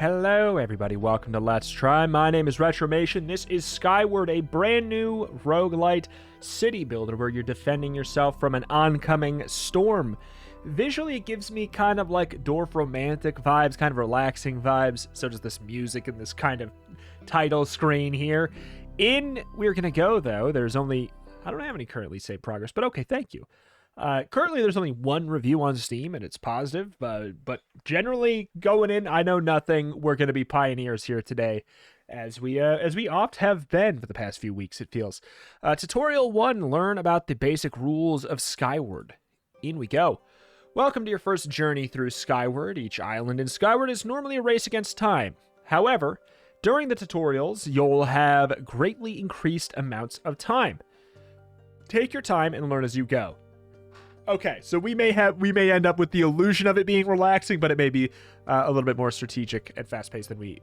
Hello everybody, welcome to Let's Try. My name is Retromation. This is Skyward, a brand new roguelite city builder where you're defending yourself from an oncoming storm. Visually, it gives me kind of like Dwarf Romantic vibes, kind of relaxing vibes. So does this music and this kind of title screen here. We're gonna go though, there's only, I don't have any currently saved progress, but okay, thank you. Currently, there's only one review on Steam, and it's positive, but generally, going in, I know nothing. We're going to be pioneers here today, as we oft have been for the past few weeks, it feels. Tutorial 1, learn about the basic rules of Skyward. In we go. Welcome to your first journey through Skyward. Each island in Skyward is normally a race against time. However, during the tutorials, you'll have greatly increased amounts of time. Take your time and learn as you go. Okay, so we may end up with the illusion of it being relaxing, but it may be a little bit more strategic and fast-paced than we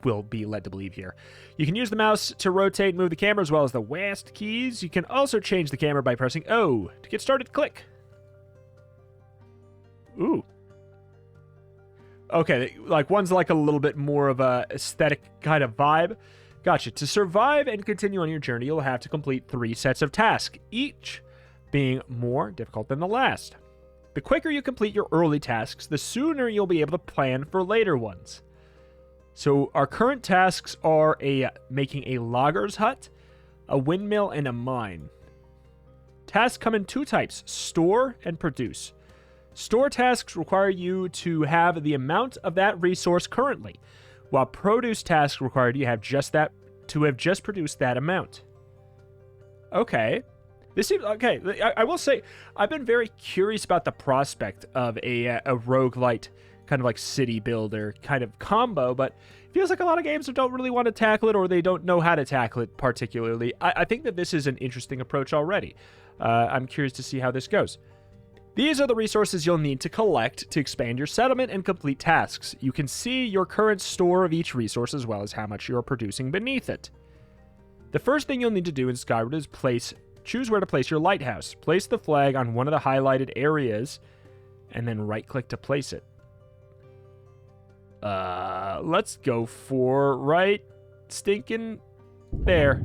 will be led to believe here. You can use the mouse to rotate and move the camera as well as the WASD keys. You can also change the camera by pressing O. To get started, click. Ooh. Okay, like one's like a little bit more of a aesthetic kind of vibe. Gotcha. To survive and continue on your journey, you'll have to complete 3 sets of tasks, each being more difficult than the last. The quicker you complete your early tasks, the sooner you'll be able to plan for later ones. So our current tasks are making a logger's hut, a windmill, and a mine. Tasks come in 2 types, store and produce. Store tasks require you to have the amount of that resource currently, while produce tasks require you have just produced that amount. Okay. This seems okay. I will say, I've been very curious about the prospect of a roguelite kind of like city builder kind of combo, but it feels like a lot of games don't really want to tackle it, or they don't know how to tackle it particularly. I think that this is an interesting approach already. I'm curious to see how this goes. These are the resources you'll need to collect to expand your settlement and complete tasks. You can see your current store of each resource as well as how much you're producing beneath it. The first thing you'll need to do in Skyward is choose where to place your lighthouse. Place the flag on one of the highlighted areas, and then right-click to place it. Let's go for right stinking there.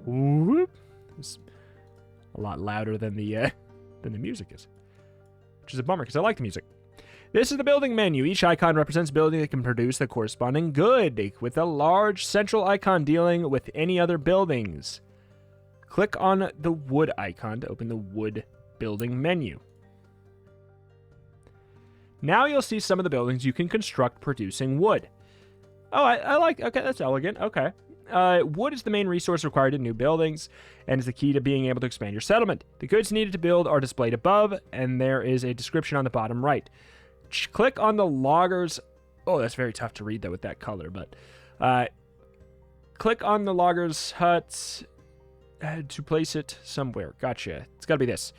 Whoop. It's a lot louder than the music is, which is a bummer because I like the music. This is the building menu. Each icon represents a building that can produce the corresponding good, with a large central icon dealing with any other buildings. Click on the wood icon to open the wood building menu. Now you'll see some of the buildings you can construct producing wood. Oh, I like, okay, that's elegant, okay. Wood is the main resource required in new buildings, and is the key to being able to expand your settlement. The goods needed to build are displayed above, and there is a description on the bottom right. Click on the loggers, oh, that's very tough to read though with that color, but click on the loggers hut, to place it somewhere. Gotcha. It's got to be this.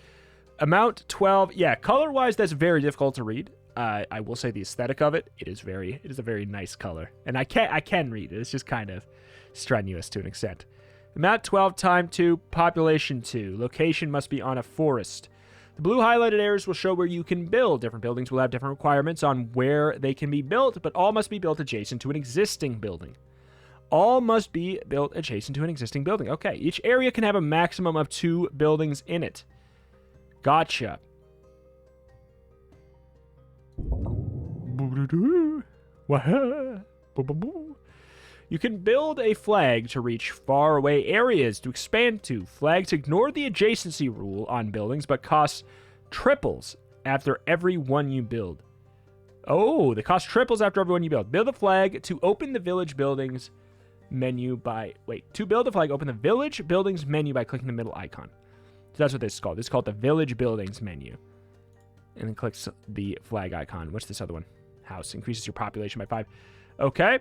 Amount 12. Yeah, color-wise, that's very difficult to read. I will say the aesthetic of it, it is a very nice color. And I can read it. It's just kind of strenuous to an extent. Amount 12, time 2, population 2. Location must be on a forest. The blue highlighted areas will show where you can build. Different buildings will have different requirements on where they can be built, but all must be built adjacent to an existing building. All must be built adjacent to an existing building. Okay, each area can have a maximum of 2 buildings in it. Gotcha. You can build a flag to reach faraway areas to expand to. Flags ignore the adjacency rule on buildings, but cost triples after every one you build. Oh, the cost triples after every one you build. Build a flag to open the village buildings menu to build a flag, open the village buildings menu by clicking the middle icon. So that's what this is called. This is called the village buildings menu. And then clicks the flag icon. What's this other one? House. Increases your population by 5. Okay.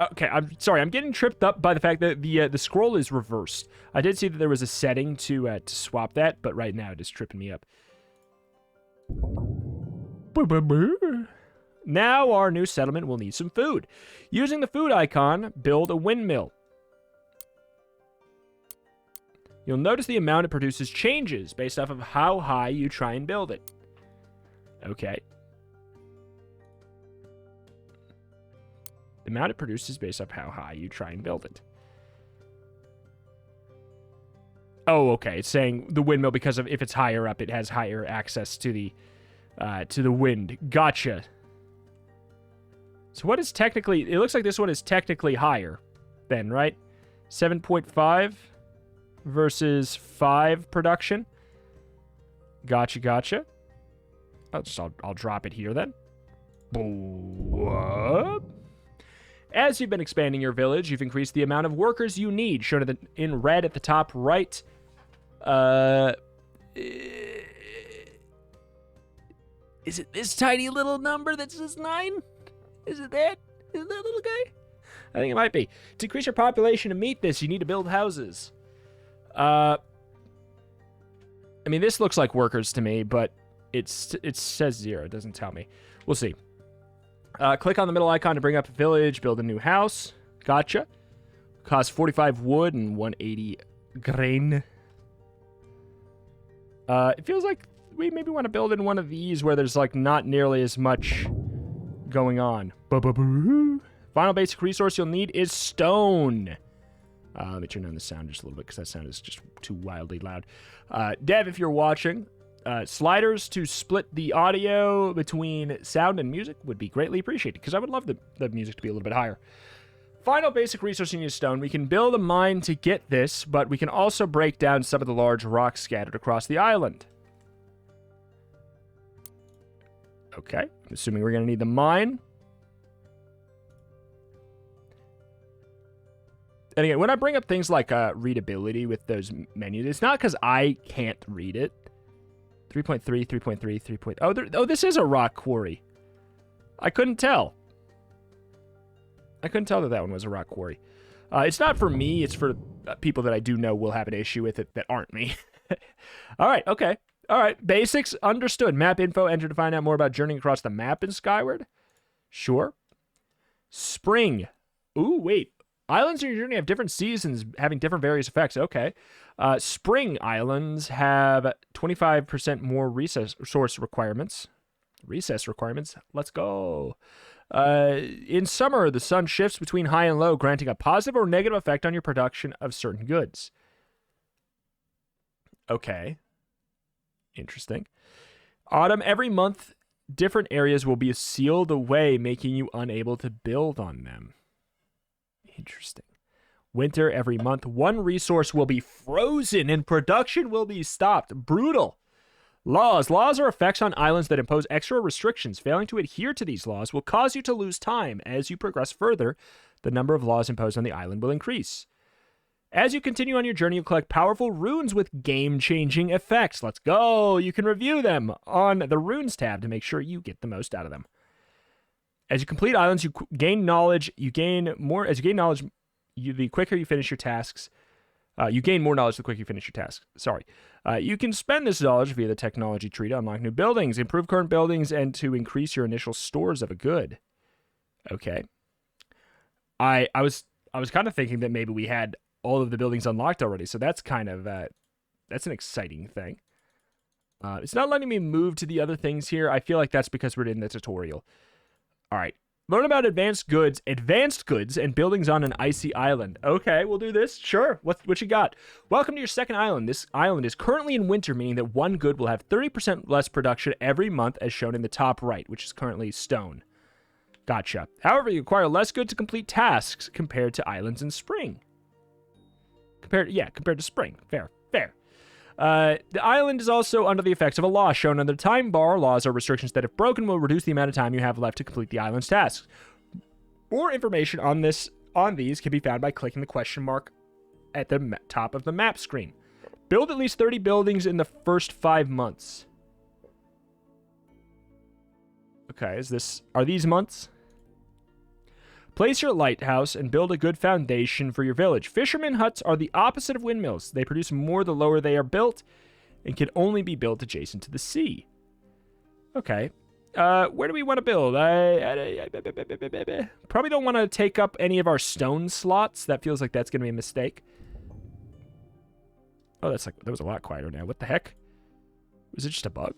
Okay, I'm sorry. I'm getting tripped up by the fact that the scroll is reversed. I did see that there was a setting to swap that, but right now it is tripping me up. Now our new settlement will need some food. Using the food icon, build a windmill. You'll notice the amount it produces changes based off of how high you try and build it. Okay. The amount it produces based off how high you try and build it. Oh, okay. It's saying the windmill because of if it's higher up, it has higher access to the wind. Gotcha. So what is technically... It looks like this one is technically higher then, right? 7.5 versus 5 production. Gotcha, gotcha. I'll drop it here then. What? As you've been expanding your village, you've increased the amount of workers you need, shown in red at the top right. Is it this tiny little number that says 9? Is it that? Is it that little guy? I think it might be. To increase your population to meet this, you need to build houses. I mean, this looks like workers to me, but it says 0. It doesn't tell me. We'll see. Click on the middle icon to bring up a village, build a new house. Gotcha. Costs 45 wood and 180 grain. It feels like we maybe want to build in one of these where there's, like, not nearly as much going on. Final basic resource you'll need is stone. Let me turn down the sound just a little bit because that sound is just too wildly loud. Dev, if you're watching, sliders to split the audio between sound and music would be greatly appreciated because I would love the music to be a little bit higher. Final basic resource you need is stone. We can build a mine to get this, but we can also break down some of the large rocks scattered across the island. Okay, I'm assuming we're going to need the mine. And again, when I bring up things like readability with those menus, it's not because I can't read it. 3.3, 3.3, 3. Oh, this is a rock quarry. I couldn't tell. I couldn't tell that one was a rock quarry. It's not for me. It's for people that I do know will have an issue with it that aren't me. All right, okay. All right, basics understood. Map info, enter to find out more about journeying across the map in Skyward. Sure. Spring. Ooh, wait. Islands in your journey have different seasons having different various effects. Okay. Spring islands have 25% more resource requirements. Recess requirements. Let's go. In summer, the sun shifts between high and low, granting a positive or negative effect on your production of certain goods. Okay. Interesting. Autumn, every month, different areas will be sealed away, making you unable to build on them. Interesting. Winter, every month, one resource will be frozen and production will be stopped. Brutal. Laws. Laws are effects on islands that impose extra restrictions. Failing to adhere to these laws will cause you to lose time. As you progress further, the number of laws imposed on the island will increase. As you continue on your journey, you'll collect powerful runes with game-changing effects. Let's go! You can review them on the Runes tab to make sure you get the most out of them. As you complete islands, you gain knowledge. You gain more. As you gain knowledge, the quicker you finish your tasks. You gain more knowledge the quicker you finish your tasks. Sorry. You can spend this knowledge via the technology tree to unlock new buildings, improve current buildings, and to increase your initial stores of a good. Okay. I was kind of thinking that maybe we had all of the buildings unlocked already, so that's kind of that's an exciting thing. It's not letting me move to the other things here. I feel like that's because we're in the tutorial. All right. Learn about advanced goods, and buildings on an icy island. Okay, we'll do this. Sure. What you got? Welcome to your second island. This island is currently in winter, meaning that one good will have 30% less production every month, as shown in the top right, which is currently stone. Gotcha. However, you acquire less good to complete tasks compared to islands in spring. Compared to spring. Fair. The island is also under the effects of a law shown under the time bar. Laws are restrictions that, if broken, will reduce the amount of time you have left to complete the island's tasks. More information on these can be found by clicking the question mark at the top of the map screen. Build at least 30 buildings in the first 5 months. Okay, are these months? Place your lighthouse and build a good foundation for your village. Fishermen huts are the opposite of windmills. They produce more the lower they are built and can only be built adjacent to the sea. Okay. Where do we want to build? Probably don't want to take up any of our stone slots. That feels like that's going to be a mistake. Oh, that was a lot quieter now. What the heck? Was it just a bug?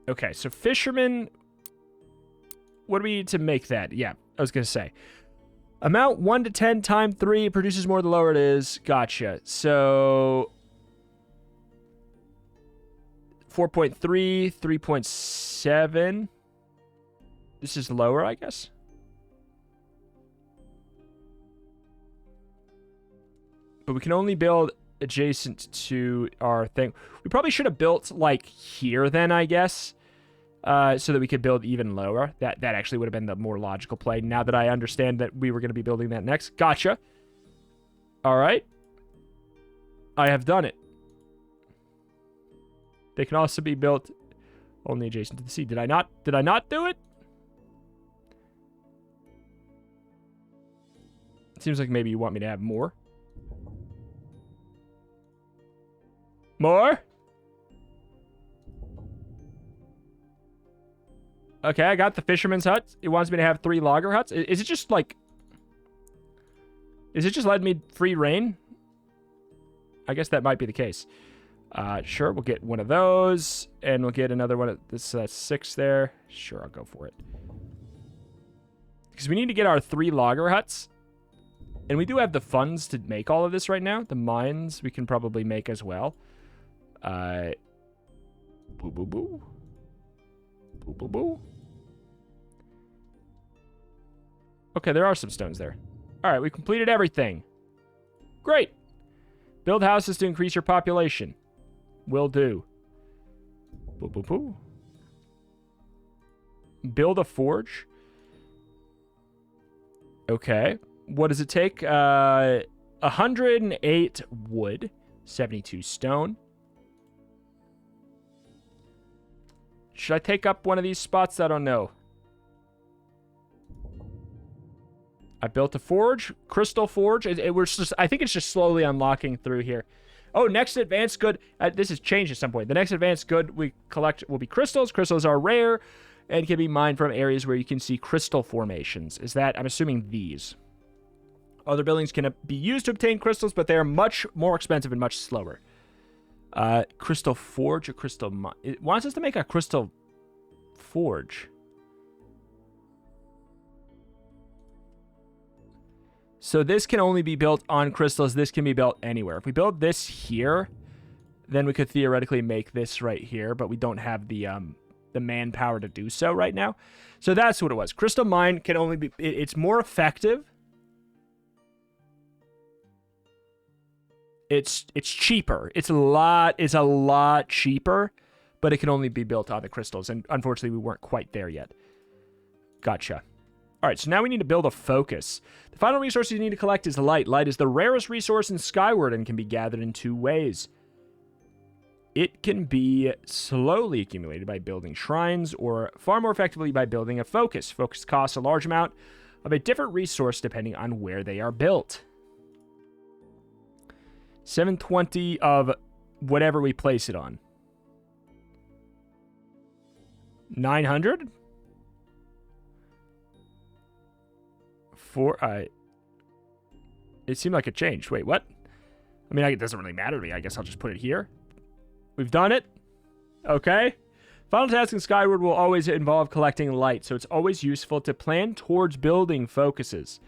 Okay, so fishermen... what do we need to make that? Yeah, I was going to say. Amount 1 to 10 times 3 produces more the lower it is. Gotcha. So 4.3, 3.7. This is lower, I guess. But we can only build adjacent to our thing. We probably should have built, like, here then, I guess. So that we could build even lower. That actually would have been the more logical play, now that I understand that we were going to be building that next. Gotcha. All right. I have done it. They can also be built only adjacent to the sea. Did I not do it? It seems like maybe you want me to have more. More? Okay, I got the fisherman's hut. It wants me to have 3 logger huts. Is it just like... Is it just letting me free reign? I guess that might be the case. Sure, we'll get one of those. And we'll get another one of this. That's 6 there. Sure, I'll go for it. Because we need to get our 3 logger huts. And we do have the funds to make all of this right now. The mines we can probably make as well. Boo, boo, boo. Boo, boo, boo. Okay, there are some stones there. All right, we completed everything. Great. Build houses to increase your population. Will do. Boo, boo, boo. Build a forge. Okay. What does it take? 108 wood. 72 stone. Should I take up one of these spots? I don't know. I built a forge, crystal forge. I think it's just slowly unlocking through here. Oh, next advanced good. This has changed at some point. The next advanced good we collect will be crystals. Crystals are rare and can be mined from areas where you can see crystal formations. Is that, I'm assuming, these. Other buildings can be used to obtain crystals, but they are much more expensive and much slower. Crystal forge or crystal mine? It wants us to make a crystal forge. So this can only be built on crystals. This can be built anywhere. If we build this here, then we could theoretically make this right here, but we don't have the manpower to do so right now. So that's what it was. Crystal mine can only be... It's more effective. It's cheaper. It's a lot cheaper, but it can only be built on the crystals, and unfortunately we weren't quite there yet. Gotcha. All right, so now we need to build a focus. The final resource you need to collect is light. Light is the rarest resource in Skyward and can be gathered in 2 ways. It can be slowly accumulated by building shrines, or far more effectively by building a focus. Focus costs a large amount of a different resource depending on where they are built. 720 of whatever we place it on. 900? It seemed like it changed. Wait, what? I mean, it doesn't really matter to me. I guess I'll just put it here. We've done it. Okay. Final task in Skyward will always involve collecting light, so it's always useful to plan towards building focuses.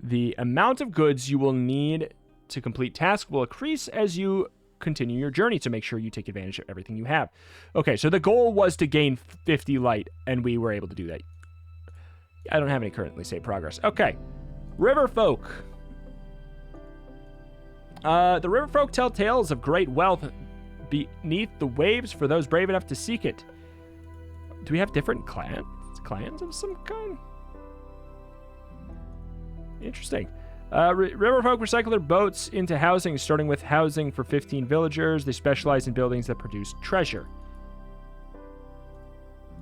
The amount of goods you will need to complete tasks will increase as you continue your journey to make sure you take advantage of everything you have. Okay, so the goal was to gain 50 light, and we were able to do that. I don't have any currently saved progress. Okay. River folk. The river folk tell tales of great wealth beneath the waves for those brave enough to seek it. Do we have different clans? Clans of some kind? Interesting. River folk recycle their boats into housing, starting with housing for 15 villagers. They specialize in buildings that produce treasure.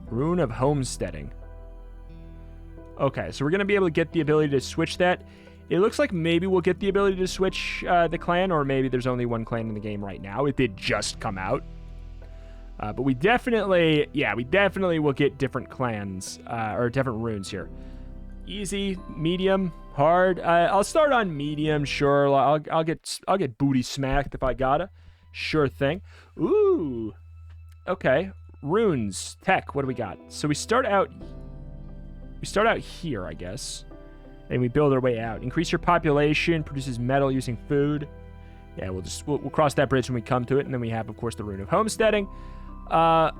Rune of homesteading. Okay, so we're going to be able to get the ability to switch that. It looks like maybe we'll get the ability to switch the clan, or maybe there's only one clan in the game right now. It did just come out. But we definitely will get different clans, or different runes here. Easy, medium, hard. I'll start on medium, sure. I'll get booty smacked if I gotta. Sure thing. Ooh. Okay. Runes. Tech. What do we got? So we start out We start out here, I guess. And we build our way out. Increase your population, produces metal using food. Yeah, we'll cross that bridge when we come to it. And then we have, of course, the rune of homesteading. I'll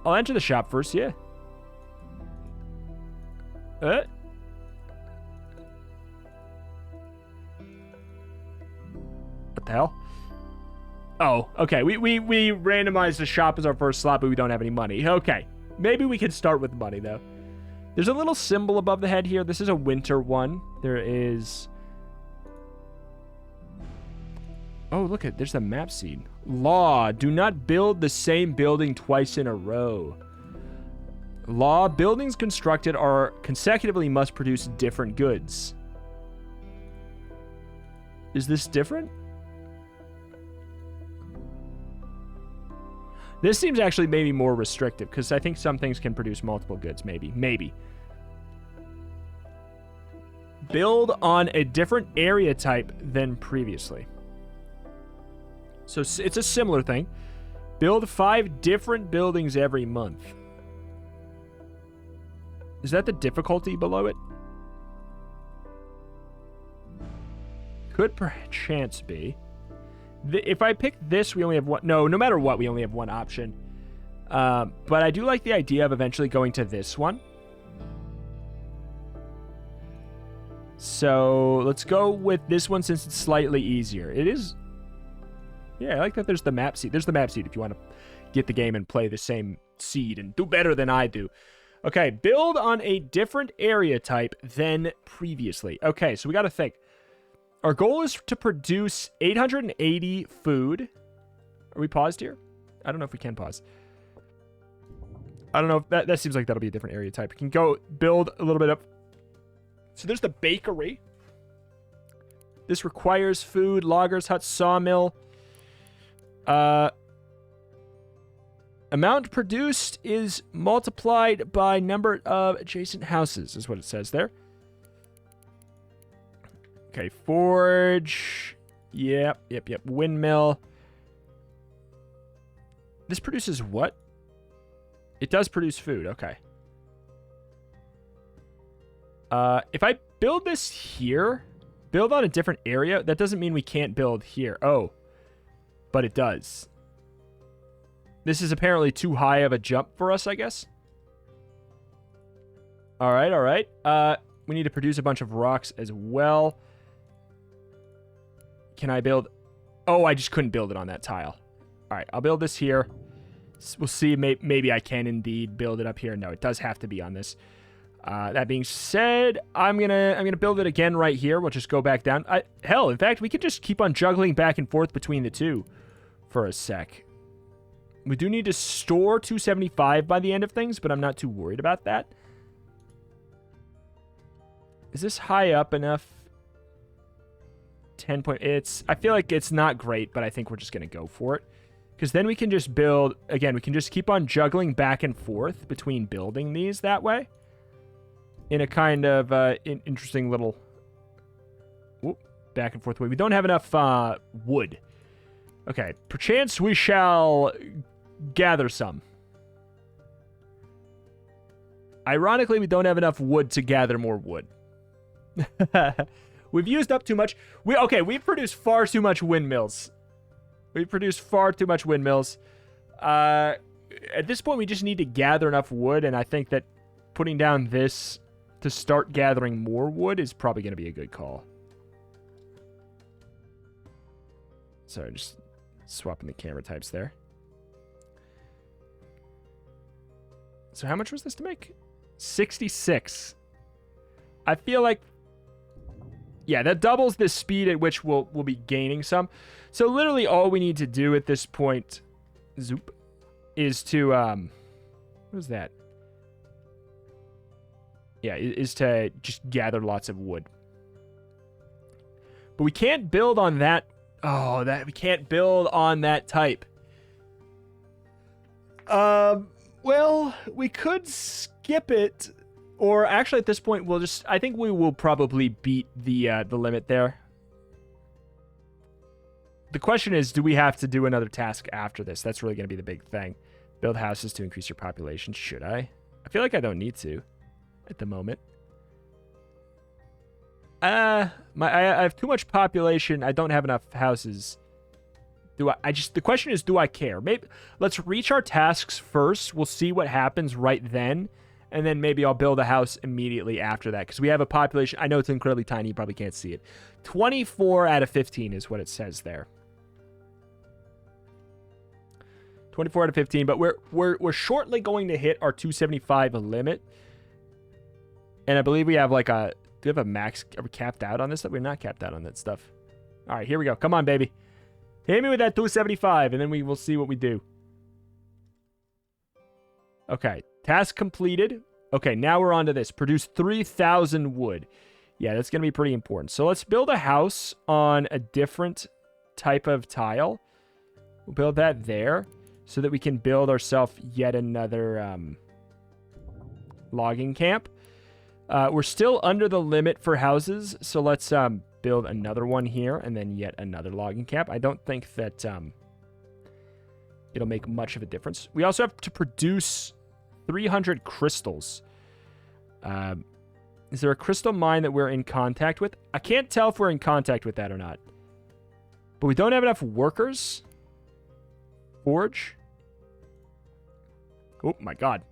enter the shop first, yeah. What the hell? Oh, okay. We randomized the shop as our first slot, but we don't have any money. Okay. Maybe we can start with money, though. There's a little symbol above the head here. This is a winter one. There is... Oh, look at... There's the map seed. Law. Do not build the same building twice in a row. Law. Buildings constructed are consecutively must produce different goods. Is this different? This seems actually maybe more restrictive, because I think some things can produce multiple goods, maybe. Maybe. Build on a different area type than previously. So it's a similar thing. Build 5 different buildings every month. Is that the difficulty below it? Could perchance be. If I pick this, we only have one. No matter what, we only have one option. But I do like the idea of eventually going to this one. So let's go with this one since it's slightly easier. It is. Yeah, I like that there's the map seed. There's the map seed if you want to get the game and play the same seed and do better than I do. Okay, build on a different area type than previously. Okay, so we got to think. Our goal is to produce 880 food. Are we paused here? I don't know if we can pause. I don't know if that seems like that'll be a different area type. We can go build a little bit up. So there's the bakery. This requires food, loggers hut, sawmill. Amount produced is multiplied by number of adjacent houses, is what it says there. Okay, forge. Yep. Windmill. This produces what? It does produce food, okay. If I build this here, build on a different area, that doesn't mean we can't build here. Oh, but it does. This is apparently too high of a jump for us, I guess. All right. We need to produce a bunch of rocks as well. Can I build? Oh, I just couldn't build it on that tile. All right, I'll build this here. We'll see. Maybe I can indeed build it up here. No, it does have to be on this. That being said, I'm gonna build it again right here. We'll just go back down. Hell, in fact, we could just keep on juggling back and forth between the two for a sec. We do need to store 275 by the end of things, but I'm not too worried about that. Is this high up enough? 10 point. I feel like it's not great, but I think we're just gonna go for it. Because then we can just build, again, we can just keep on juggling back and forth between building these that way. In a kind of interesting little back and forth way. We don't have enough wood. Okay, perchance we shall gather some. Ironically, we don't have enough wood to gather more wood. We've used up too much. We've produced far too much windmills. We've produced far too much windmills. At this point, we just need to gather enough wood, and I think that putting down this to start gathering more wood is probably going to be a good call. Sorry, just swapping the camera types there. So how much was this to make? 66. I feel like... Yeah, that doubles the speed at which we'll be gaining some. So literally all we need to do at this point... Zoop. Is to... What was that? Yeah, is to just gather lots of wood. But we can't build on that... Oh, we can't build on that type. Well, we could skip it, or actually at this point we'll just. I think we will probably beat the limit there. The question is, do we have to do another task after this? That's really going to be the big thing. Build houses to increase your population. Should I? I feel like I don't need to. at the moment. I have too much population. I don't have enough houses. The question is, do I care? Maybe let's reach our tasks first. We'll see what happens right then. And then maybe I'll build a house immediately after that. Because we have a population. I know it's incredibly tiny. You probably can't see it. 24 out of 15 is what it says there. 24 out of 15. But we're shortly going to hit our 275 limit. And I believe we have like a... Do we have a max? Are we capped out on this stuff? We're not capped out on that stuff. All right, here we go. Come on, baby. Hit me with that 275, and then we will see what we do. Okay, task completed. Okay, now we're on to this. Produce 3,000 wood. Yeah, that's going to be pretty important. So let's build a house on a different type of tile. We'll build that there so that we can build ourselves yet another logging camp. We're still under the limit for houses, so let's build another one here and then yet another logging camp. I don't think that it'll make much of a difference. We also have to produce 300 crystals. Is there a crystal mine that we're in contact with? I can't tell if we're in contact with that or not. But we don't have enough workers. Forge. Oh my god.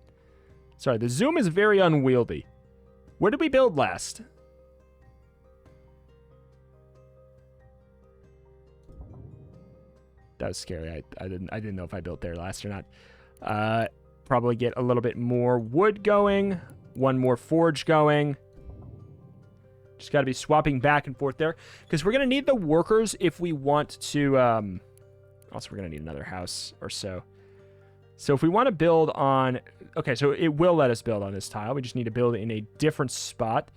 Sorry, the zoom is very unwieldy. Where did we build last? That was scary. I didn't know if I built there last or not. Probably get a little bit more wood going. One more forge going. Just got to be swapping back and forth there. Because we're going to need the workers if we want to... also, we're going to need another house or so. So if we want to build on... Okay, so it will let us build on this tile. We just need to build in a different spot.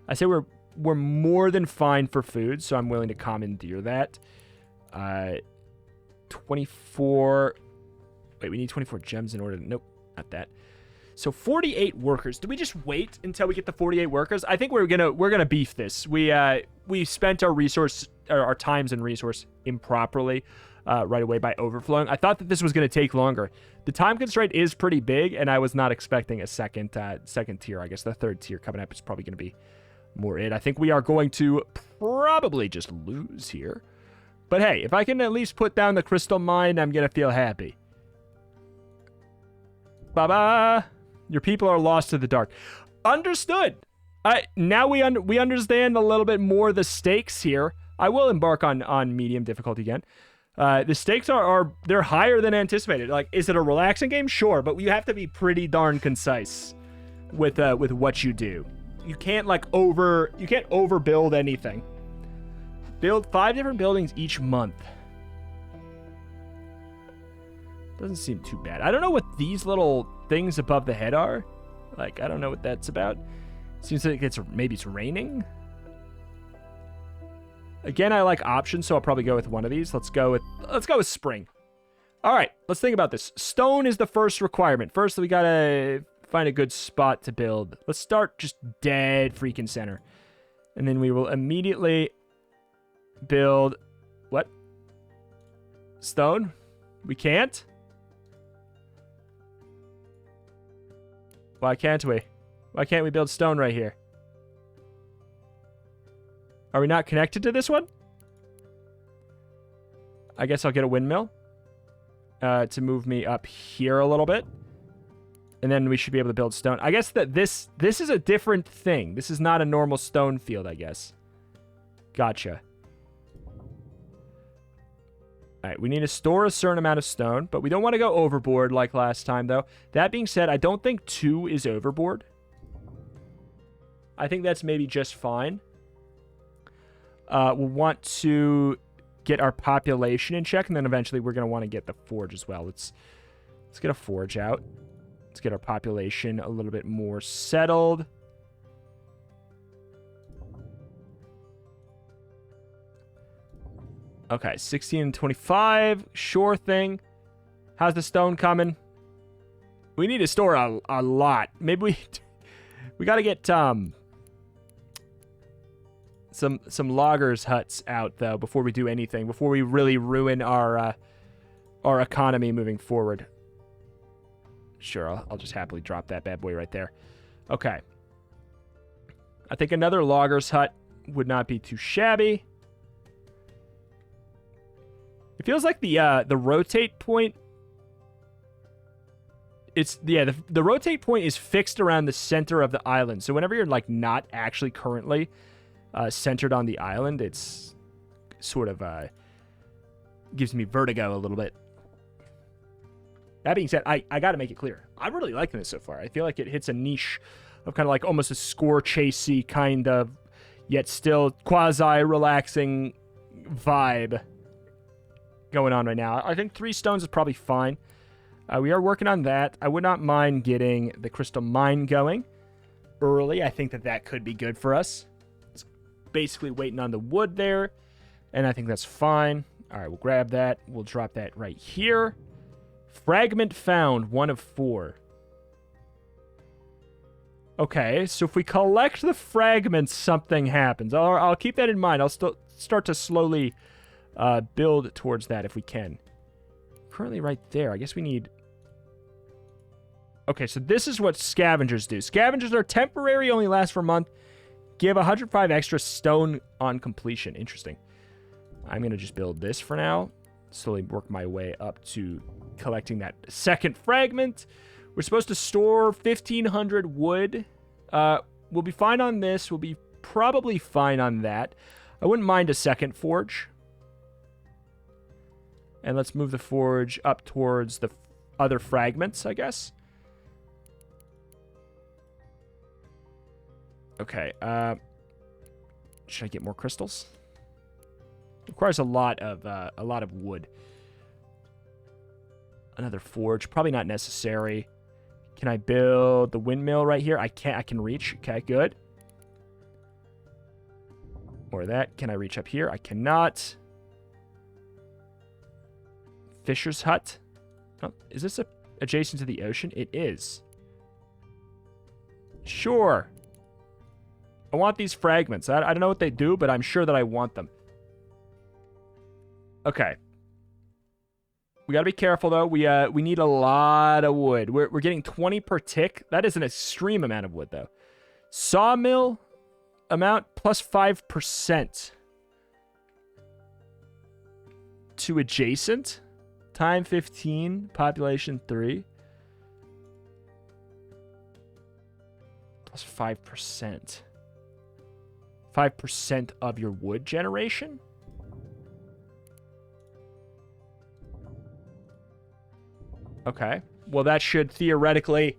I say we're more than fine for food, so I'm willing to commandeer that. 24... Wait, we need 24 gems in order to... Nope, not that. So 48 workers. Do we just wait until we get the 48 workers? I think we're gonna beef this. We spent our times and resource improperly right away by overflowing. I thought that this was gonna take longer. The time constraint is pretty big, and I was not expecting a second tier. I guess the third tier coming up is probably gonna be more it. I think we are going to probably just lose here. But hey, if I can at least put down the crystal mine, I'm gonna feel happy. Bye-bye. Your people are lost to the dark. Understood. Now we understand a little bit more the stakes here. I will embark on medium difficulty again. The stakes they're higher than anticipated. Like, is it a relaxing game? Sure, but you have to be pretty darn concise with what you do. You can't overbuild anything. Build 5 different buildings each month. Doesn't seem too bad. I don't know what these little things above the head are. Like, I don't know what that's about. Seems like maybe it's raining. Again, I like options, so I'll probably go with one of these. Let's go with spring. All right, let's think about this. Stone is the first requirement. First, we gotta find a good spot to build. Let's start just dead freaking center. And then we will immediately build... What? Stone? We can't? Why can't we? Why can't we build stone right here? Are we not connected to this one? I guess I'll get a windmill to move me up here a little bit. And then we should be able to build stone. I guess that this is a different thing. This is not a normal stone field, I guess. Gotcha. All right, we need to store a certain amount of stone, but we don't want to go overboard like last time, though. That being said, I don't think 2 is overboard. I think that's maybe just fine. We'll want to get our population in check, and then eventually we're going to want to get the forge as well. Let's get a forge out. Let's get our population a little bit more settled. Okay, 16 and 25. Sure thing. How's the stone coming? We need to store a lot. Maybe we got to get some loggers' huts out, though, before we do anything. Before we really ruin our economy moving forward. Sure, I'll just happily drop that bad boy right there. Okay. I think another logger's hut would not be too shabby. It feels like the rotate point. The rotate point is fixed around the center of the island. So whenever you're like not actually currently centered on the island, it's sort of gives me vertigo a little bit. That being said, I got to make it clear. I'm really liking this so far. I feel like it hits a niche of kind of like almost a Skoore chasey kind of, yet still quasi-relaxing vibe going on right now. I think 3 stones is probably fine. We are working on that. I would not mind getting the crystal mine going early. I think that could be good for us. It's basically waiting on the wood there, and I think that's fine. All right, we'll grab that. We'll drop that right here. Fragment found, 1 of 4. Okay, so if we collect the fragments, something happens. I'll keep that in mind. I'll still start to slowly build towards that if we can. Currently right there. I guess we need... Okay, so this is what scavengers do. Scavengers are temporary, only last for a month. Give 105 extra stone on completion. Interesting. I'm going to just build this for now. Slowly work my way up to collecting that second fragment. We're supposed to store 1,500 wood. We'll be fine on this. We'll be probably fine on that. I wouldn't mind a second forge. And let's move the forge up towards the other fragments, I guess. Okay. Should I get more crystals? Requires a lot of wood. Another forge, probably not necessary. Can I build the windmill right here? I can't. I can reach. Okay, good. Or that. Can I reach up here? I cannot. Fisher's hut. Oh, is this adjacent to the ocean? It is. Sure. I want these fragments. I don't know what they do, but I'm sure that I want them. Okay. We got to be careful, though. We need a lot of wood. We're getting 20 per tick. That is an extreme amount of wood, though. Sawmill amount plus 5% to adjacent. Time 15. Population 3. Plus 5%. 5% of your wood generation? Okay. Well, that should theoretically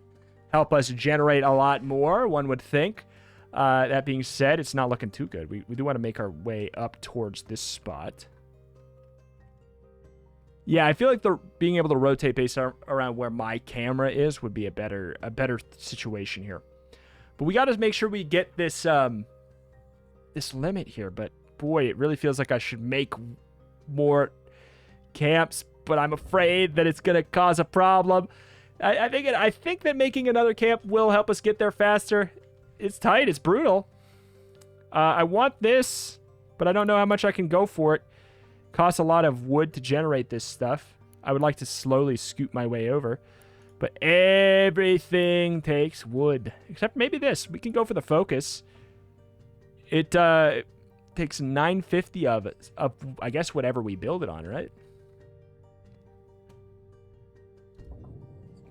help us generate a lot more, one would think. That being said, it's not looking too good. We do want to make our way up towards this spot. Yeah, I feel like being able to rotate based around where my camera is would be a better situation here. But we got to make sure we get this this limit here. But boy, it really feels like I should make more camps. But I'm afraid that it's going to cause a problem. I think that making another camp will help us get there faster. It's tight. It's brutal. I want this, but I don't know how much I can go for it. Costs a lot of wood to generate this stuff. I would like to slowly scoot my way over. But everything takes wood. Except maybe this. We can go for the focus. It takes 950 of I guess, whatever we build it on, right?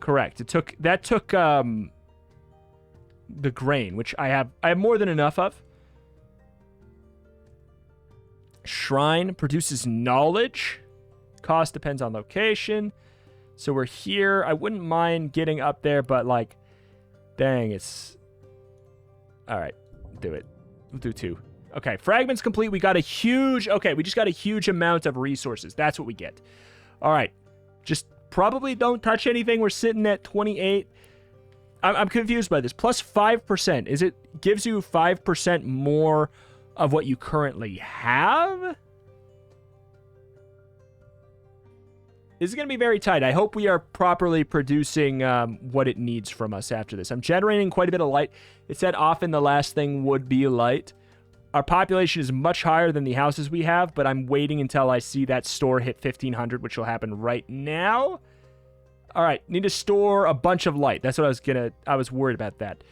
Correct. That took the grain, which I have more than enough of. Shrine produces knowledge. Cost depends on location. So we're here. I wouldn't mind getting up there, but like, dang, it's... All right, do it. We'll do 2. Okay, fragments complete. We got a huge... Okay, we just got a huge amount of resources. That's what we get. All right, just probably don't touch anything. We're sitting at 28. I'm confused by this. Plus 5%. Is it gives you 5% more of what you currently have? This is going to be very tight. I hope we are properly producing what it needs from us after this. I'm generating quite a bit of light. It said often the last thing would be light. Our population is much higher than the houses we have, but I'm waiting until I see that store hit 1,500, which will happen right now. All right, need to store a bunch of light. That's what I was worried about that.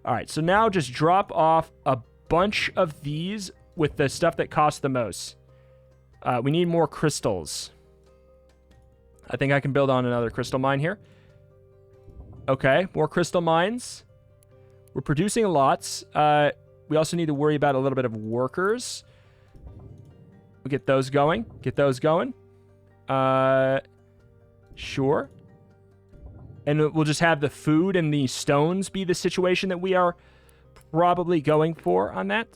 All right, so now just drop off a bunch of these with the stuff that costs the most. We need more crystals. I think I can build on another crystal mine here. Okay, more crystal mines. We're producing lots. We also need to worry about a little bit of workers. We'll get those going. Get those going. Sure. And we'll just have the food and the stones be the situation that we are probably going for on that.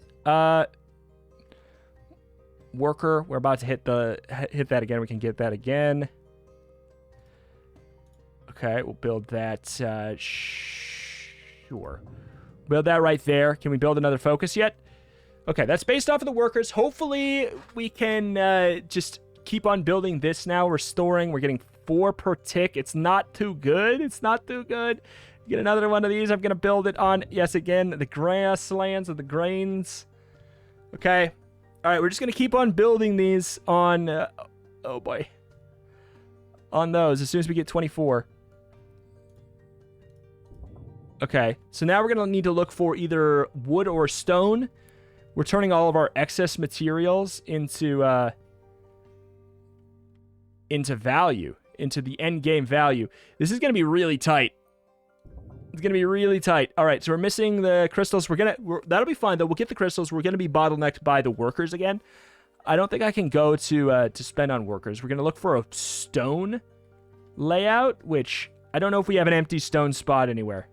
Worker, we're about to hit that again. We can get that again. Okay, we'll build that. Sure. Build that right there. Can we build another focus yet? Okay, that's based off of the workers. Hopefully, we can just keep on building this now. Restoring. We're getting 4 per tick. It's not too good. It's not too good. Get another one of these. I'm going to build it on, yes, again, the grasslands or the grains. Okay. All right, we're just going to keep on building these on, oh boy, on those as soon as we get 24. Okay, so now we're going to need to look for either wood or stone. We're turning all of our excess materials into value, into the end game value. This is going to be really tight. It's going to be really tight. All right, so we're missing the crystals. That'll be fine, though. We'll get the crystals. We're going to be bottlenecked by the workers again. I don't think I can go to spend on workers. We're going to look for a stone layout, which I don't know if we have an empty stone spot anywhere.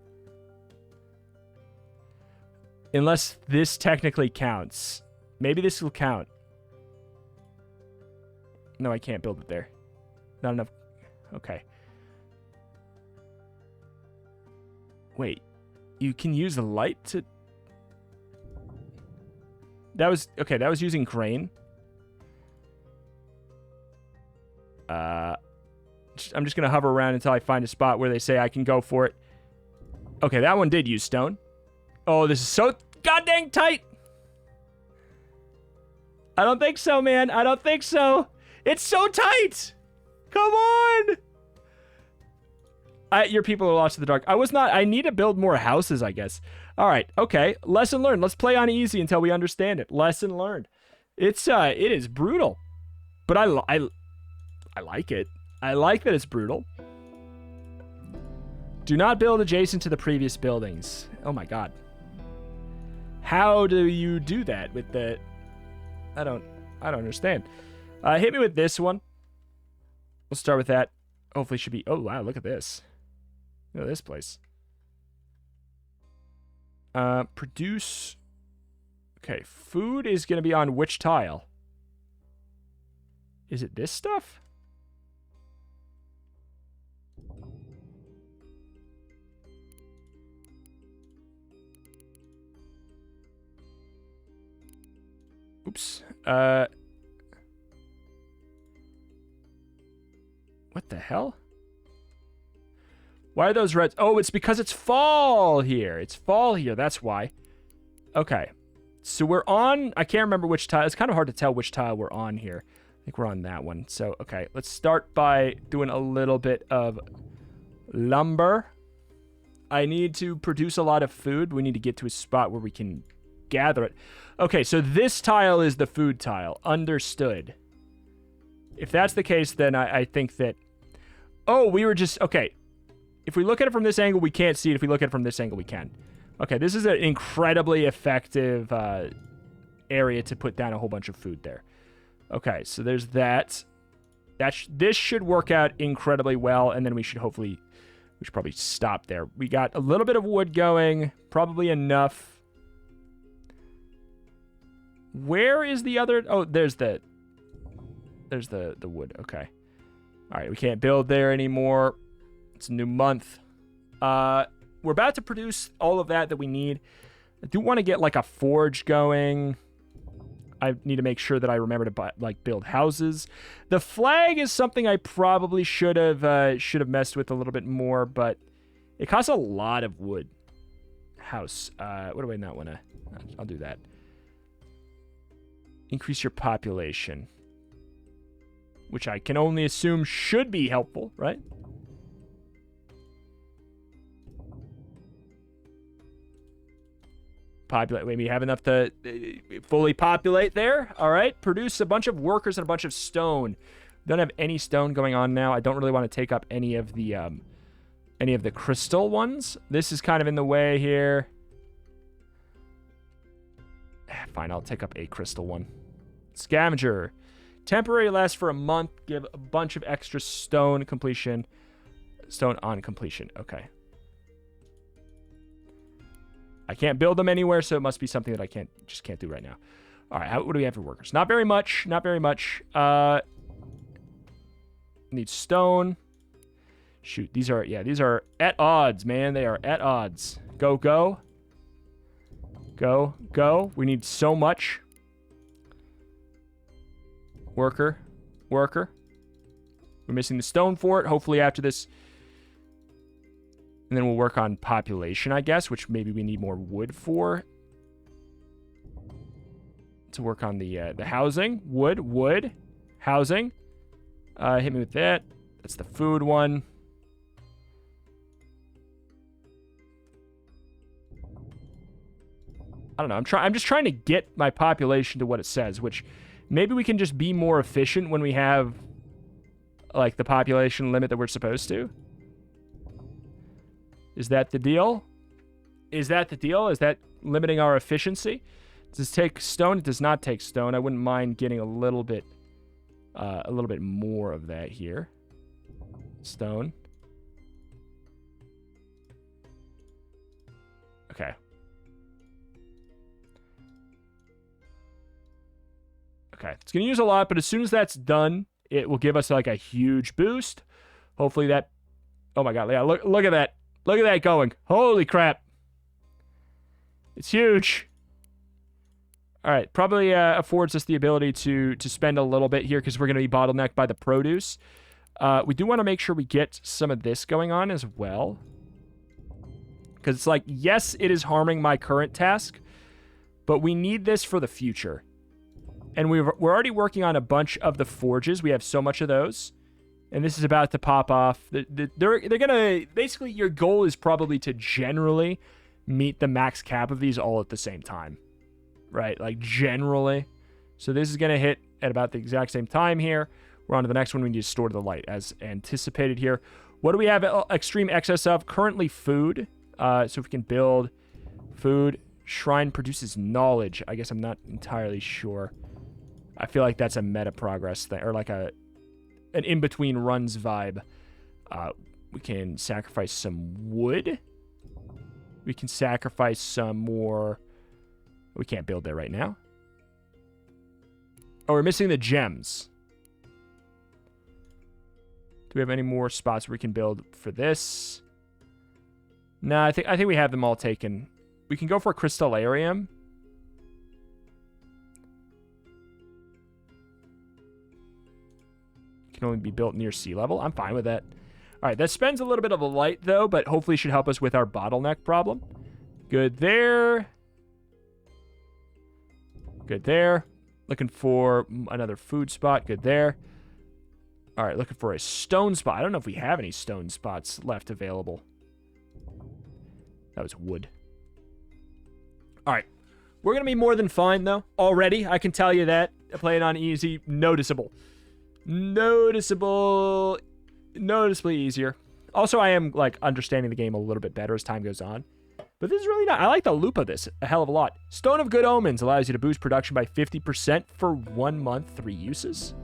Unless this technically counts. Maybe this will count. No, I can't build it there. Not enough. Okay. Wait, you can use the light to... That was... Okay, that was using grain. I'm just going to hover around until I find a spot where they say I can go for it. Okay, that one did use stone. Oh, this is so goddamn tight! I don't think so, man. I don't think so. It's so tight! Come on! Your people are lost in the dark. I need to build more houses, I guess. All right, okay. Lesson learned. Let's play on easy until we understand it. Lesson learned. It is brutal, but I like it. I like that it's brutal. Do not build adjacent to the previous buildings. Oh my god. How do you do that with the... I don't understand. Hit me with this one. We'll start with that. Hopefully it should be... Oh, wow, look at this. Look at this place. Produce... Okay, food is going to be on which tile? Is it this stuff? Oops. What the hell? Why are those reds? Oh, it's because it's fall here. It's fall here. That's why. Okay. So we're on... I can't remember which tile. It's kind of hard to tell which tile we're on here. I think we're on that one. So, okay. Let's start by doing a little bit of lumber. I need to produce a lot of food. We need to get to a spot where we can gather it. Okay, so this tile is the food tile. Understood. If that's the case, then I think that... Oh, we were just... Okay. If we look at it from this angle, we can't see it. If we look at it from this angle, we can. Okay, this is an incredibly effective area to put down a whole bunch of food there. Okay, so there's that. This should work out incredibly well, and then we should hopefully... We should probably stop there. We got a little bit of wood going. Probably enough. Where is the other... Oh, there's the wood. Okay. All right, we can't build there anymore. It's a new month. We're about to produce all of that we need. I do want to get like a forge going. I need to make sure that I remember to build houses. The flag is something I probably should have messed with a little bit more, but it costs a lot of wood. House. What do I not want to... I'll do that. Increase your population. Which I can only assume should be helpful, right? populate. Maybe have enough to fully populate there. All right. Produce a bunch of workers and a bunch of stone. Don't have any stone going on now. I don't really want to take up any of the crystal ones. This is kind of in the way here. Fine, I'll take up a crystal one. Scavenger. Temporary lasts for a month. Give a bunch of extra stone completion. Stone on completion. Okay. I can't build them anywhere, so it must be something that I just can't do right now. All right, what do we have for workers? Not very much. Not very much. Need stone. Shoot, these are at odds, man. They are at odds. Go, go. Go, go. We need so much. Worker. Worker. We're missing the stone for it. Hopefully after this. And then we'll work on population, I guess, which maybe we need more wood for. To work on the housing. Wood. Housing. Hit me with that. That's the food one. I don't know. I'm just trying to get my population to what it says, which maybe we can just be more efficient when we have like the population limit that we're supposed to. Is that the deal? Is that the deal? Is that limiting our efficiency? Does this take stone? It does not take stone. I wouldn't mind getting a little bit more of that here. Stone. Okay. Okay, it's going to use a lot, but as soon as that's done, it will give us like a huge boost. Hopefully that... Oh my god, yeah, look at that. Look at that going. Holy crap. It's huge. All right, probably affords us the ability to spend a little bit here because we're going to be bottlenecked by the produce. We do want to make sure we get some of this going on as well. Because it's like, yes, it is harming my current task, but we need this for the future. And we're already working on a bunch of the forges. We have so much of those. And this is about to pop off. They're going to... Basically, your goal is probably to generally meet the max cap of these all at the same time. Right? Like, generally. So this is going to hit at about the exact same time here. We're on to the next one. We need to store the light as anticipated here. What do we have extreme excess of? Currently, food. So if we can build food. Shrine produces knowledge. I guess I'm not entirely sure. I feel like that's a meta progress thing, or like an in-between runs vibe. We can sacrifice some wood. We can sacrifice some more. We can't build there right now. Oh, we're missing the gems. Do we have any more spots where we can build for this? No, I think we have them all taken. We can go for a crystallarium. Can only be built near sea level. I'm fine with that. All right, that spends a little bit of a light, though, but hopefully should help us with our bottleneck problem. Good there. Good there. Looking for another food spot. Good there. All right, looking for a stone spot. I don't know if we have any stone spots left available. That was wood. All right. We're going to be more than fine, though. Already, I can tell you that. Playing on easy, noticeably easier. Also, I am like understanding the game a little bit better as time goes on. But this is really not. I like the loop of this a hell of a lot. Stone of Good Omens allows you to boost production by 50% for 1 month, 3 uses.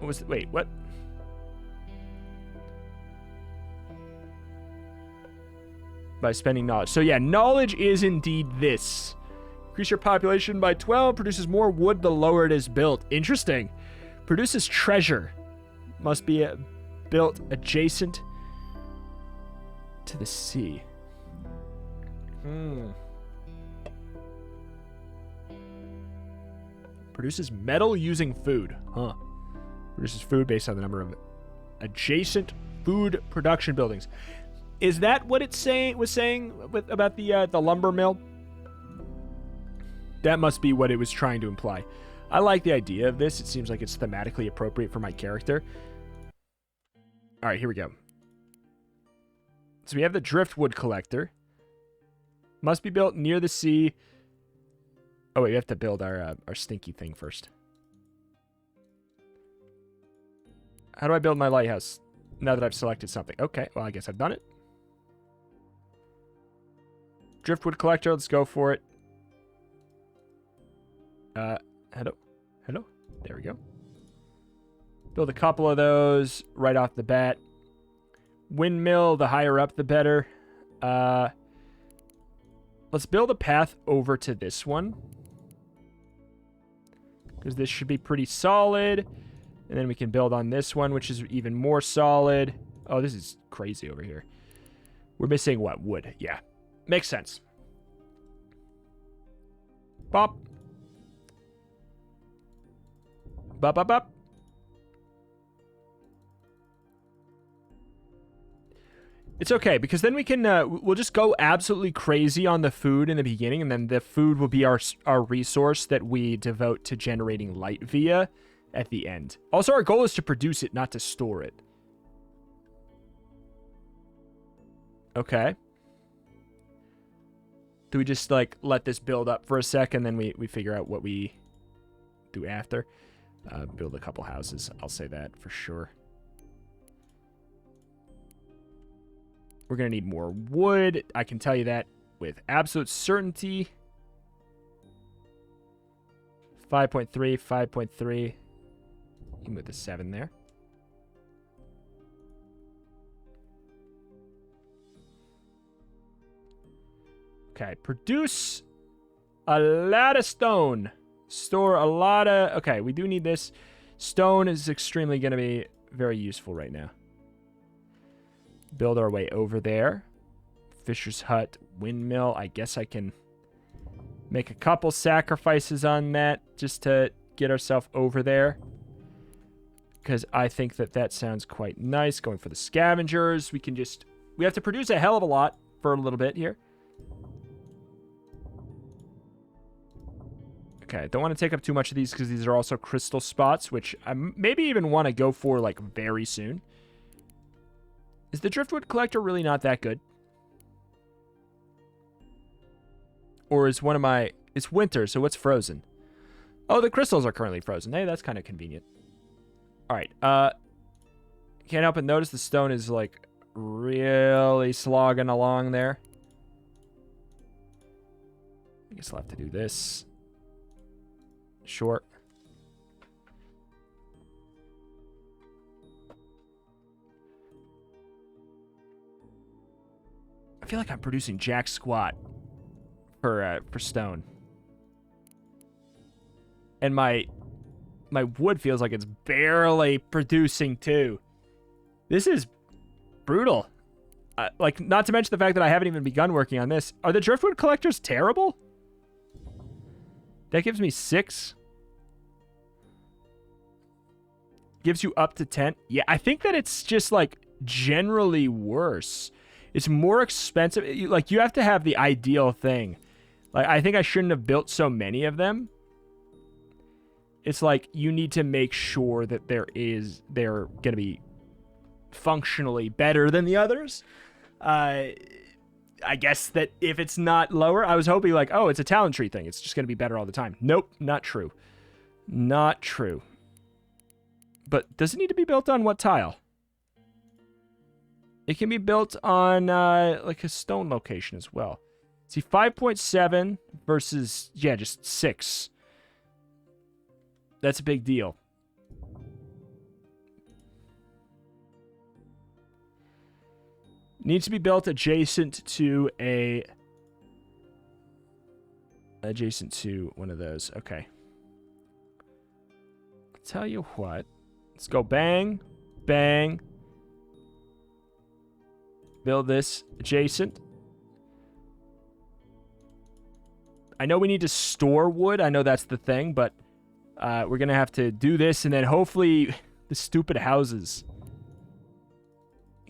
What was... Wait, what? By spending knowledge. So yeah, knowledge is indeed this. Increase your population by 12. Produces more wood the lower it is built. Interesting. Produces treasure. Must be built adjacent to the sea. Produces metal using food. Huh. Produces food based on the number of adjacent food production buildings. Is that what it was saying about the lumber mill? That must be what it was trying to imply. I like the idea of this. It seems like it's thematically appropriate for my character. All right, here we go. So we have the driftwood collector. Must be built near the sea. Oh, wait, we have to build our stinky thing first. How do I build my lighthouse now that I've selected something? Okay, well, I guess I've done it. Driftwood collector, let's go for it. Hello. There we go. Build a couple of those right off the bat. Windmill, the higher up, the better. Let's build a path over to this one. Because this should be pretty solid. And then we can build on this one, which is even more solid. Oh, this is crazy over here. We're missing what? Wood. Yeah. Makes sense. Bop. Bop, bop, bop. It's okay, because then we can, we'll just go absolutely crazy on the food in the beginning, and then the food will be our resource that we devote to generating light via at the end. Also, our goal is to produce it, not to store it. Okay. Do we just, like, let this build up for a sec, and then we figure out what we do after? Build a couple houses. I'll say that for sure. We're going to need more wood. I can tell you that with absolute certainty. 5.3, 5.3. You can move the 7 there. Okay, produce a lot of stone. Store a lot of... Okay, we do need this. Stone is extremely going to be very useful right now. Build our way over there. Fisher's hut, windmill. I guess I can make a couple sacrifices on that just to get ourselves over there. Because I think that sounds quite nice. Going for the scavengers. We have to produce a hell of a lot for a little bit here. Okay, don't want to take up too much of these because these are also crystal spots, which I maybe even want to go for, like, very soon. Is the driftwood collector really not that good? Or is one of my... It's winter, so what's frozen? Oh, the crystals are currently frozen. Hey, that's kind of convenient. Alright, can't help but notice the stone is, like, really slogging along there. I guess I'll have to do this. Short. I feel like I'm producing jack squat for stone. And my wood feels like it's barely producing too. This is brutal. Like, not to mention the fact that I haven't even begun working on this. Are the driftwood collectors terrible? That gives me 6. Gives you up to 10. Yeah, I think that it's just, like, generally worse. It's more expensive. Like, you have to have the ideal thing. Like, I think I shouldn't have built so many of them. It's like, you need to make sure that they're going to be functionally better than the others. I guess that if it's not lower, I was hoping, like, oh, it's a talent tree thing. It's just going to be better all the time. Nope, not true. Not true. But does it need to be built on what tile? It can be built on, like, a stone location as well. See, 5.7 versus, yeah, just 6. That's a big deal. Needs to be built adjacent to one of those. Okay. I'll tell you what. Let's go bang, bang. Build this adjacent. I know we need to store wood. I know that's the thing, but we're going to have to do this, and then hopefully the stupid houses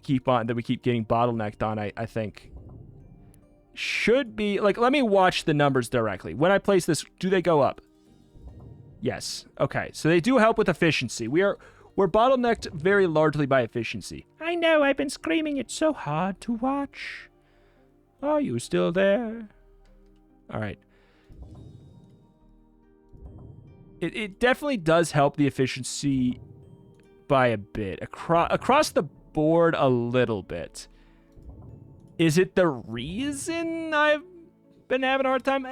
we keep getting bottlenecked on, I think, should be... Like, let me watch the numbers directly. When I place this, do they go up? Yes. Okay, so they do help with efficiency. We're bottlenecked very largely by efficiency. I know, I've been screaming. It's so hard to watch. Are you still there? All right. It definitely does help the efficiency by a bit. Across the board a little bit. Is it the reason I've been having a hard time?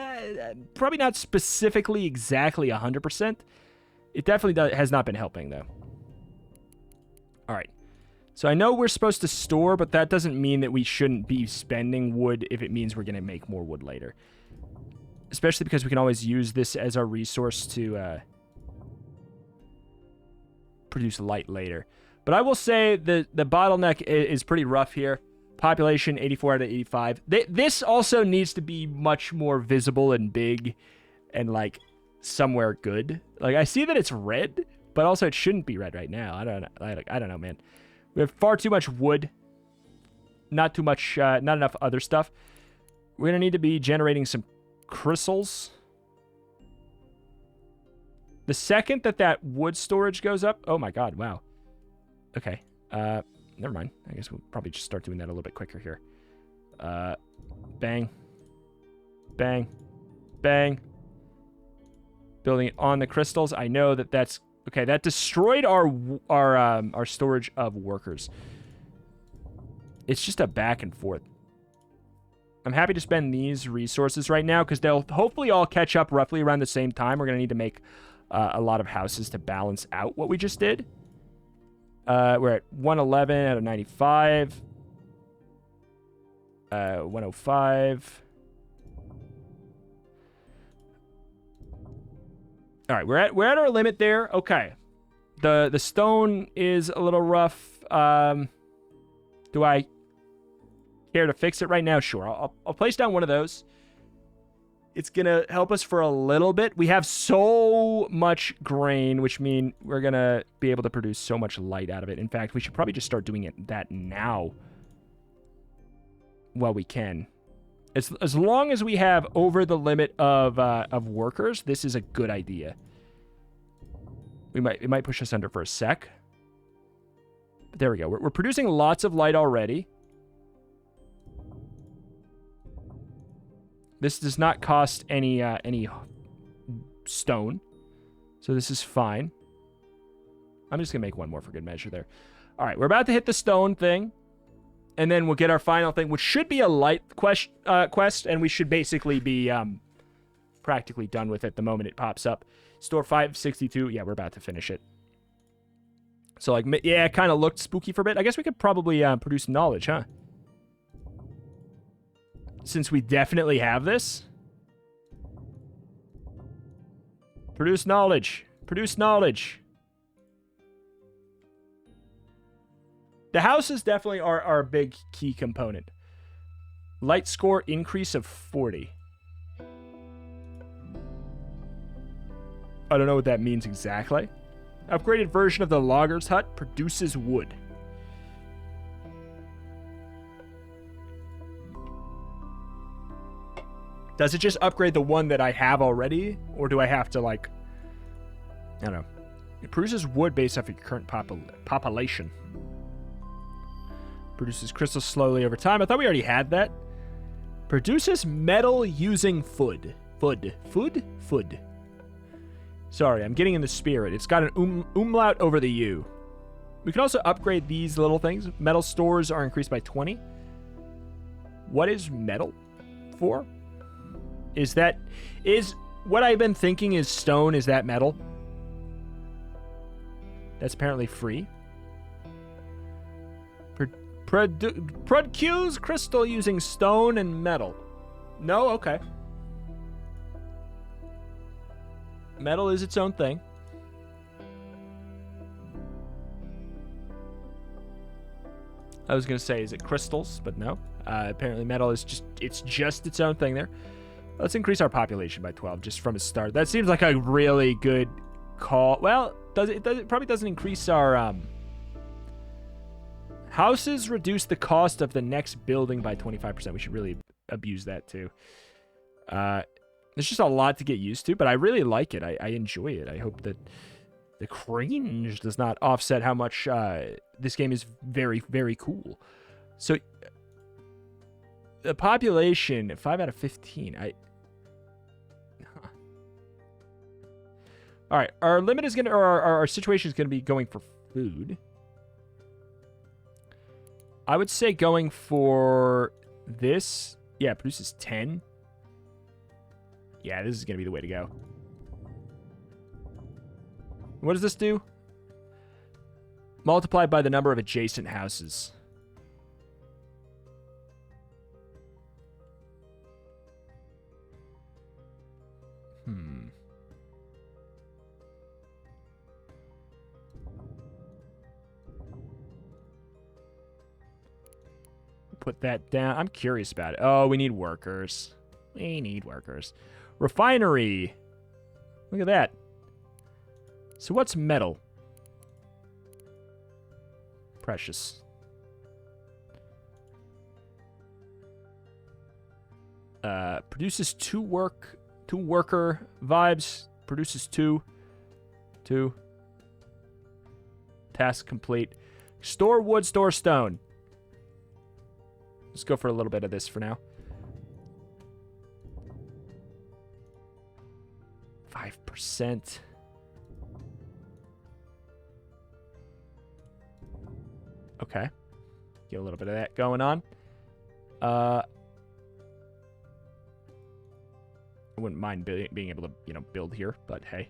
Probably not specifically exactly 100%. It definitely has not been helping, though. All right. So I know we're supposed to store, but that doesn't mean that we shouldn't be spending wood if it means we're going to make more wood later. Especially because we can always use this as our resource to produce light later. But I will say the bottleneck is pretty rough here. Population 84 out of 85. This also needs to be much more visible and big and like somewhere good. Like I see that it's red, but also it shouldn't be red right now. I don't know, man. We have far too much wood. Not enough other stuff. We're going to need to be generating some crystals. The second that wood storage goes up... Oh my god, wow. Okay. Never mind. I guess we'll probably just start doing that a little bit quicker here. Bang. Bang. Bang. Building it on the crystals. I know that's... Okay, that destroyed our storage of workers. It's just a back and forth. I'm happy to spend these resources right now because they'll hopefully all catch up roughly around the same time. We're going to need to make a lot of houses to balance out what we just did. We're at 111 out of 95. 105. All right, we're at our limit there. Okay. The stone is a little rough. Do I care to fix it right now? Sure. I'll place down one of those. It's going to help us for a little bit. We have so much grain, which means we're going to be able to produce so much light out of it. In fact, we should probably just start doing that now while we can. As long as we have over the limit of workers, this is a good idea. It might push us under for a sec. But there we go. We're producing lots of light already. This does not cost any stone, so this is fine. I'm just gonna make one more for good measure there. All right, we're about to hit the stone thing. And then we'll get our final thing, which should be a light quest, and we should basically be practically done with it the moment it pops up. Store 562. Yeah, we're about to finish it. So, like, yeah, it kind of looked spooky for a bit. I guess we could probably produce knowledge, huh? Since we definitely have this. Produce knowledge. Produce knowledge. The houses definitely are a big key component. Light score increase of 40. I don't know what that means exactly. Upgraded version of the logger's hut produces wood. Does it just upgrade the one that I have already? Or do I have to, like... I don't know. It produces wood based off your current population. Produces crystals slowly over time. I thought we already had that. Produces metal using food. Food. Sorry, I'm getting in the spirit. It's got an umlaut over the U. We can also upgrade these little things. Metal stores are increased by 20. What is metal for? Is what I've been thinking is stone, is that metal? That's apparently free. Produce crystal using stone and metal. No? Okay. Metal is its own thing. I was going to say, is it crystals? But no. Apparently metal is just its own thing there. Let's increase our population by 12 just from a start. That seems like a really good call. Well, it probably doesn't increase our... Houses reduce the cost of the next building by 25%. We should really abuse that too. There's just a lot to get used to, but I really like it. I enjoy it. I hope that The cringe does not offset how much this game is very, very cool. So, the population, 5 out of 15. All right, our limit is going to, or our situation is going to be going for food. I would say going for this. Yeah, it produces 10. Yeah, this is going to be the way to go. What does this do? Multiplied by the number of adjacent houses. Put that down. I'm curious about it. Oh, we need workers. We need workers. Refinery. Look at that. So what's metal? Precious. Produces two worker vibes. Produces two. Task complete. Store wood, store stone. Let's go for a little bit of this for now. 5%. Okay. Get a little bit of that going on. I wouldn't mind being able to, build here, but hey.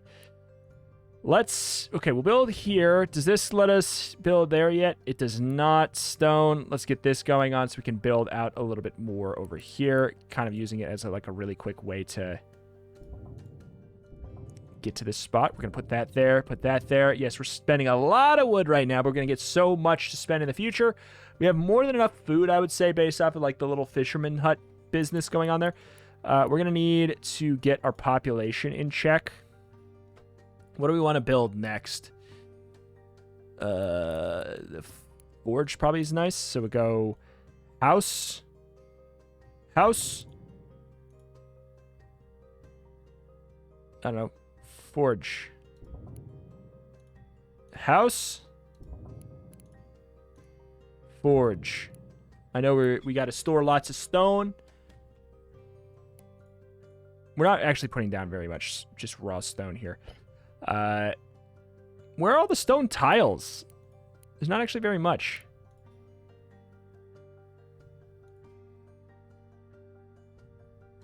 Okay, we'll build here. Does this let us build there yet? It does not. Stone. Let's get this going on so we can build out a little bit more over here. Kind of using it as a really quick way to get to this spot. We're going to put that there, put that there. Yes, we're spending a lot of wood right now, but we're going to get so much to spend in the future. We have more than enough food, I would say, based off of the little fisherman hut business going on there. We're going to need to get our population in check. What do we want to build next? The forge probably is nice. So we go house. I don't know. Forge. House. Forge. I know we got to store lots of stone. We're not actually putting down very much, just raw stone here. Where are all the stone tiles? There's not actually very much.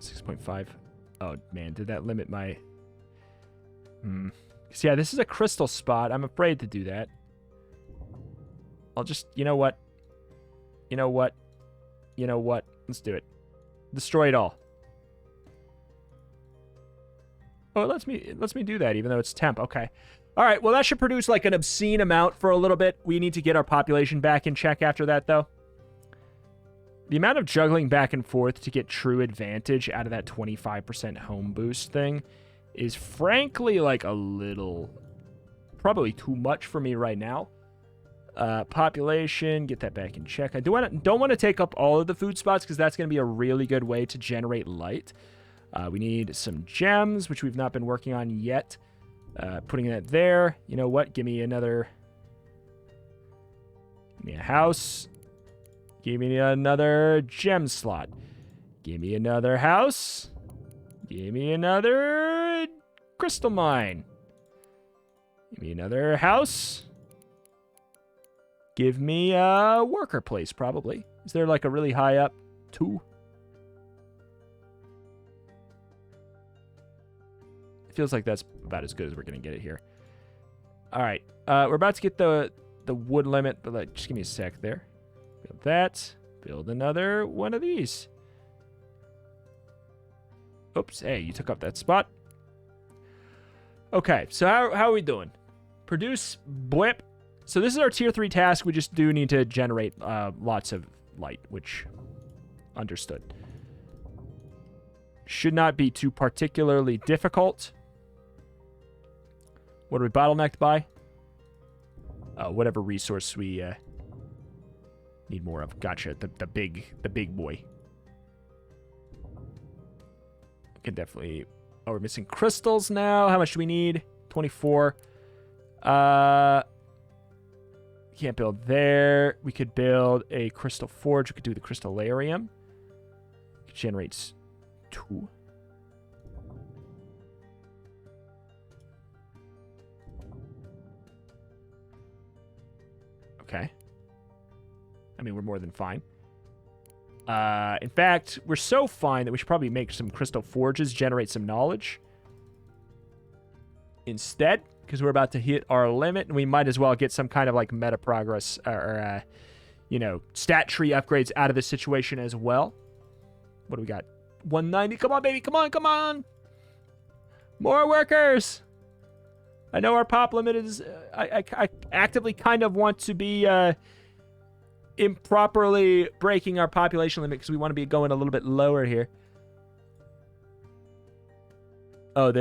$6.5. Oh, man. Did that limit my... So, yeah, this is a crystal spot. I'm afraid to do that. I'll just... You know what? Let's do it. Destroy it all. Oh, it lets me do that, even though it's temp. Okay. All right, well, that should produce an obscene amount for a little bit. We need to get our population back in check after that, though. The amount of juggling back and forth to get true advantage out of that 25% home boost thing is frankly a little... probably too much for me right now. Population, get that back in check. I don't want to take up all of the food spots because that's going to be a really good way to generate light. We need some gems, which we've not been working on yet. Putting that there. You know what? Give me a house. Give me another gem slot. Give me another house. Give me another crystal mine. Give me another house. Give me a worker place, probably. Is there a really high up? 2? It feels like that's about as good as we're going to get it here. All right. We're about to get the wood limit, but just give me a sec there. Build that. Build another one of these. Oops. Hey, you took up that spot. Okay. So how are we doing? Produce blip. So this is our tier 3 task. We just do need to generate lots of light, which understood. Should not be too particularly difficult. What are we bottlenecked by? Whatever resource we need more of. Gotcha. The big boy. Can definitely... Oh, we're missing crystals now. How much do we need? 24. Can't build there. We could build a crystal forge. We could do the crystallarium. It generates 2. Okay. I mean, we're more than fine. In fact, we're so fine that we should probably make some crystal forges, generate some knowledge instead, because we're about to hit our limit, and we might as well get some kind of like meta progress or stat tree upgrades out of this situation as well. What do we got? 190. Come on, baby. Come on, come on. More workers. I know our pop limit is... I actively kind of want to be improperly breaking our population limit because we want to be going a little bit lower here. Oh,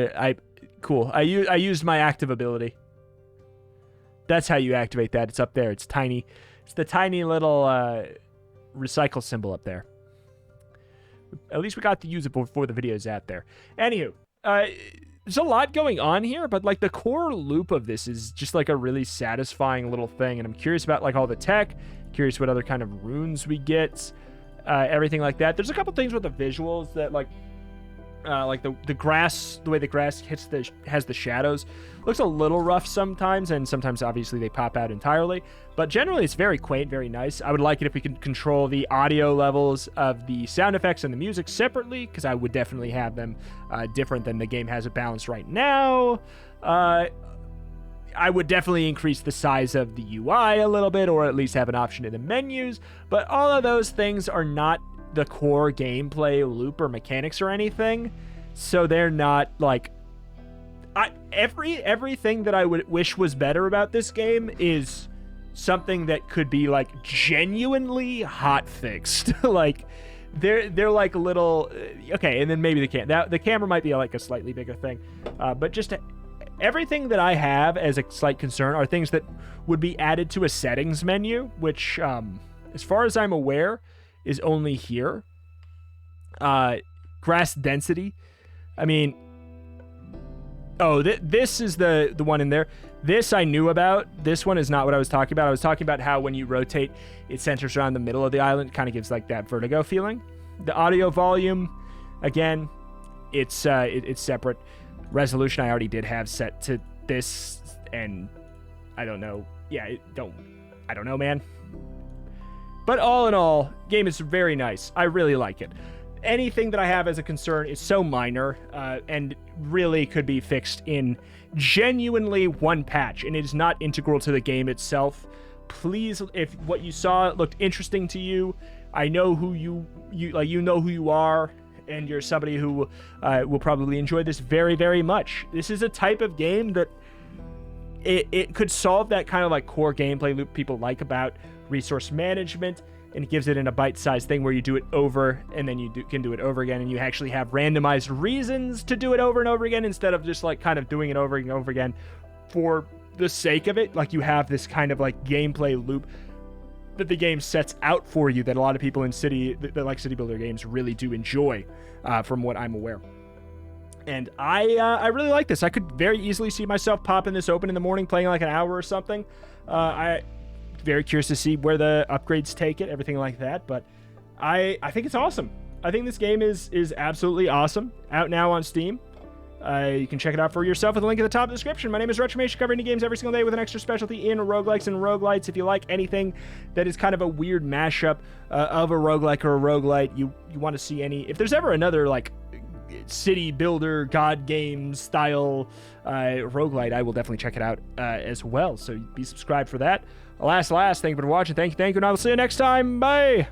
cool. I used my active ability. That's how you activate that. It's up there. It's tiny. It's the tiny little recycle symbol up there. At least we got to use it before the video's out there. Anywho, there's a lot going on here, but like the core loop of this is just like a really satisfying little thing, and I'm curious about like all the tech, curious what other kind of runes we get, everything like that. There's a couple things with the visuals that like the grass, the way the grass has the shadows, looks a little rough sometimes, and sometimes obviously they pop out entirely, but generally it's very quaint, very nice. I would like it if we could control the audio levels of the sound effects and the music separately, because I would definitely have them different than the game has it balanced right now. I would definitely increase the size of the UI a little bit, or at least have an option in the menus, but all of those things are not the core gameplay loop or mechanics or anything, so they're not like everything that I would wish was better about this game is something that could be like genuinely hot fixed. Like they're like little okay, and then maybe the camera might be like a slightly bigger thing, but just everything that I have as a slight concern are things that would be added to a settings menu, which as far as I'm aware is only here. Grass density. I mean, this is the one in there. This I knew about. This one is not what I was talking about. I was talking about how when you rotate, it centers around the middle of the island. It kind of gives like that vertigo feeling. The audio volume, again, it's separate. Resolution I already did have set to this, and I don't know. Yeah, I don't know, man. But all in all, game is very nice. I really like it. Anything that I have as a concern is so minor, and really could be fixed in genuinely one patch, and it is not integral to the game itself. Please, if what you saw looked interesting to you, I know who you know who you are, and you're somebody who will probably enjoy this very, very much. This is a type of game that it could solve that kind of like core gameplay loop people like about resource management, and it gives it in a bite-sized thing where you do it over and then you can do it over again, and you actually have randomized reasons to do it over and over again instead of just like kind of doing it over and over again for the sake of it. Like you have this kind of like gameplay loop that the game sets out for you that a lot of people in that like city builder games really do enjoy, from what I'm aware. And I really like this. I could very easily see myself popping this open in the morning, playing like an hour or something. Very curious to see where the upgrades take it, everything like that. But I think it's awesome. I think this game is absolutely awesome. Out now on Steam. You can check it out for yourself with a link in the top of the description. My name is Retromation, covering games every single day with an extra specialty in roguelikes and roguelites. If you like anything that is kind of a weird mashup of a roguelike or a roguelite, you want to see any... If there's ever another like city builder god game style roguelite, I will definitely check it out as well. So be subscribed for that. Alas, thank you for watching. Thank you, and I will see you next time. Bye!